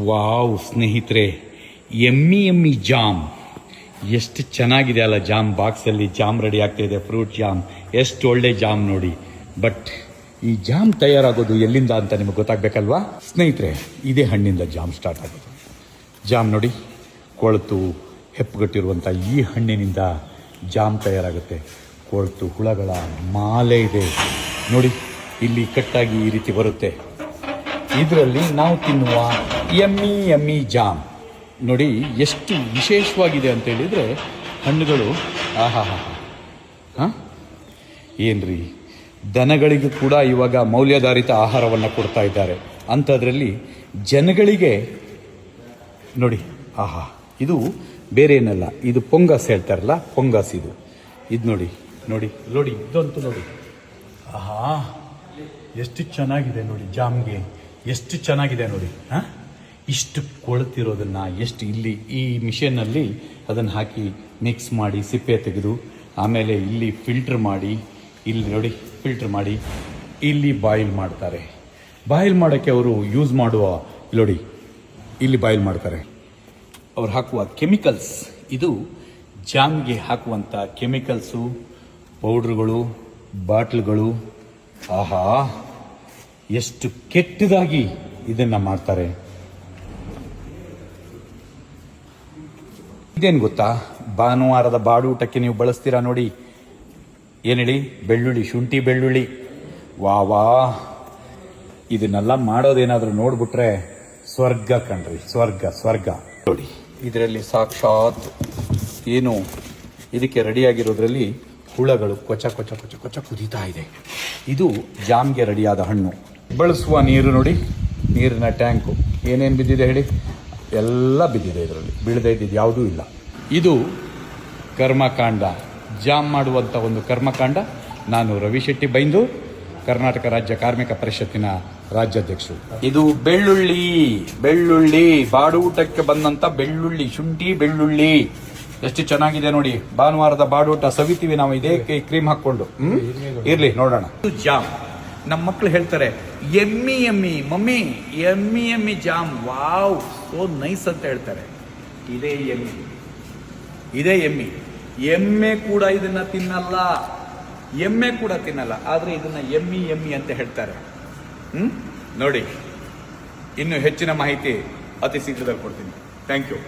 Wow ಸ್ನೇಹಿತರೆ, ಎಮ್ಮಿ jam ಎಷ್ಟು ಚೆನ್ನಾಗಿದೆ ಅಲ್ಲ. ಜಾಮ್ ಬಾಕ್ಸಲ್ಲಿ ಜಾಮ್ ರೆಡಿ ಆಗ್ತಾಯಿದೆ, ಫ್ರೂಟ್ ಜಾಮ್. ಎಷ್ಟು ಒಳ್ಳೆ ಜಾಮ್ ನೋಡಿ. ಬಟ್ ಈ ಜಾಮ್ ತಯಾರಾಗೋದು ಎಲ್ಲಿಂದ ಅಂತ ನಿಮಗೆ ಗೊತ್ತಾಗಬೇಕಲ್ವಾ ಸ್ನೇಹಿತರೆ? ಇದೇ ಹಣ್ಣಿಂದ ಜಾಮ್ ಸ್ಟಾರ್ಟ್ ಆಗೋದು. ಜಾಮ್ ನೋಡಿ, ಕೊಳೆತು ಹೆಪ್ಪುಗಟ್ಟಿರುವಂಥ ಈ ಹಣ್ಣಿನಿಂದ ಜಾಮ್ ತಯಾರಾಗುತ್ತೆ. ಕೊಳೆತು ಹುಳಗಳ ಮಾಲೆ ಇದೆ ನೋಡಿ, ಇಲ್ಲಿ ಕಟ್ಟಾಗಿ ಈ ರೀತಿ ಬರುತ್ತೆ. ಇದರಲ್ಲಿ ನಾವು ತಿನ್ನುವ ಎಮ್ಮಿ ಜಾಮ್ ನೋಡಿ ಎಷ್ಟು ವಿಶೇಷವಾಗಿದೆ ಅಂತ ಹೇಳಿದರೆ, ಹಣ್ಣುಗಳು ಏನ್ರಿ, ದನಗಳಿಗೂ ಕೂಡ ಇವಾಗ ಮೌಲ್ಯಾಧಾರಿತ ಆಹಾರವನ್ನು ಕೊಡ್ತಾ ಇದ್ದಾರೆ. ಅಂಥದ್ರಲ್ಲಿ ಜನಗಳಿಗೆ ನೋಡಿ, ಇದು ಬೇರೆ ಏನಲ್ಲ, ಇದು ಪೊಂಗಸ್ ಹೇಳ್ತಾರಲ್ಲ, ಪೊಂಗಸ್ ಇದು ನೋಡಿ ನೋಡಿ ನೋಡಿ, ಇದಂತೂ ನೋಡಿ, ಎಷ್ಟು ಚೆನ್ನಾಗಿದೆ ನೋಡಿ. ಜಾಮ್ಗೆ ಎಷ್ಟು ಚೆನ್ನಾಗಿದೆ ನೋಡಿ. ಇಷ್ಟು ಕೊಳ್ತಿರೋದನ್ನು ಎಷ್ಟು ಇಲ್ಲಿ ಈ ಮಿಷನ್ನಲ್ಲಿ ಅದನ್ನು ಹಾಕಿ ಮಿಕ್ಸ್ ಮಾಡಿ ಸಿಪ್ಪೆ ತೆಗೆದು ಆಮೇಲೆ ಇಲ್ಲಿ ಫಿಲ್ಟ್ರ್ ಮಾಡಿ, ಇಲ್ಲಿ ನೋಡಿ ಫಿಲ್ಟ್ರ್ ಮಾಡಿ ಇಲ್ಲಿ ಬಾಯ್ಲ್ ಮಾಡ್ತಾರೆ. ಬಾಯ್ಲ್ ಮಾಡೋಕ್ಕೆ ಅವರು ಯೂಸ್ ಮಾಡುವ ನೋಡಿ, ಇಲ್ಲಿ ಬಾಯ್ಲ್ ಮಾಡ್ತಾರೆ. ಅವ್ರು ಹಾಕುವ ಕೆಮಿಕಲ್ಸ್, ಇದು ಜಾಮ್ಗೆ ಹಾಕುವಂಥ ಕೆಮಿಕಲ್ಸು, ಪೌಡ್ರುಗಳು, ಬಾಟ್ಲ್ಗಳು. ಎಷ್ಟು ಕೆಟ್ಟದಾಗಿ ಇದನ್ನು ಮಾಡ್ತಾರೆ. ಇದೇನು ಗೊತ್ತಾ, ಭಾನುವಾರದ ಬಾಡೂಟಕ್ಕೆ ನೀವು ಬಳಸ್ತೀರಾ ನೋಡಿ, ಏನು ಹೇಳಿ, ಬೆಳ್ಳುಳ್ಳಿ, ಶುಂಠಿ ಬೆಳ್ಳುಳ್ಳಿ. ವಾ ಇದನ್ನೆಲ್ಲ ಮಾಡೋದೇನಾದರೂ ನೋಡ್ಬಿಟ್ರೆ ಸ್ವರ್ಗ ಕಣ್ರಿ, ಸ್ವರ್ಗ ನೋಡಿ. ಇದರಲ್ಲಿ ಸಾಕ್ಷಾತ್ ಏನು ಇದಕ್ಕೆ ರೆಡಿಯಾಗಿರೋದ್ರಲ್ಲಿ ಹುಳಗಳು ಕೊಚ ಕೊಚ ಕೊಚ ಕೊಚ ಕುದೀತಾ ಇದೆ. ಇದು ಜಾಮ್ಗೆ ರೆಡಿಯಾದ ಹಣ್ಣು. ಬಳಸುವ ನೀರು ನೋಡಿ, ನೀರಿನ ಟ್ಯಾಂಕು ಏನೇನು ಬಿದ್ದಿದೆ ಹೇಳಿ, ಎಲ್ಲ ಬಿದ್ದಿದೆ. ಇದರಲ್ಲಿ ಬೀಳದೇ ಇದ್ದಿದ್ದು ಯಾವುದೂ ಇಲ್ಲ. ಇದು ಕರ್ಮಕಾಂಡ, ಜಾಮ್ ಮಾಡುವಂಥ ಒಂದು ಕರ್ಮಕಾಂಡ. ನಾನು ರವಿಶೆಟ್ಟಿ ಬೈಂದೂರ್, ಕರ್ನಾಟಕ ರಾಜ್ಯ ಕಾರ್ಮಿಕ ಪರಿಷತ್ತಿನ ರಾಜ್ಯಾಧ್ಯಕ್ಷರು. ಇದು ಬೆಳ್ಳುಳ್ಳಿ ಬಾಡೂಟಕ್ಕೆ ಬಂದಂಥ ಬೆಳ್ಳುಳ್ಳಿ, ಶುಂಠಿ ಬೆಳ್ಳುಳ್ಳಿ ಎಷ್ಟು ಚೆನ್ನಾಗಿದೆ ನೋಡಿ. ಭಾನುವಾರದ ಬಾಡೂಟ ಸವಿತೀವಿ ನಾವು ಇದೇ ಕ್ರೀಮ್ ಹಾಕ್ಕೊಂಡು. ಇರ್ಲಿ ನೋಡೋಣ. ಜಾಮ್ ನಮ್ಮ ಮಕ್ಕಳು ಹೇಳ್ತಾರೆ, ಎಮ್ಮಿ ಮಮ್ಮಿ, ಎಮ್ಮಿ ಜಾಮ್, ವಾವ್ ಸೋ ನೈಸ್ ಅಂತ ಹೇಳ್ತಾರೆ. ಇದೇ ಎಮ್ಮಿ. ಎಮ್ಮೆ ಕೂಡ ಇದನ್ನ ತಿನ್ನಲ್ಲ, ಆದ್ರೆ ಇದನ್ನ ಎಮ್ಮಿ ಅಂತ ಹೇಳ್ತಾರೆ. ನೋಡಿ, ಇನ್ನು ಹೆಚ್ಚಿನ ಮಾಹಿತಿ ಅತಿ ಶೀಘ್ರದಲ್ಲಿ ಕೊಡ್ತೀನಿ. Thank you.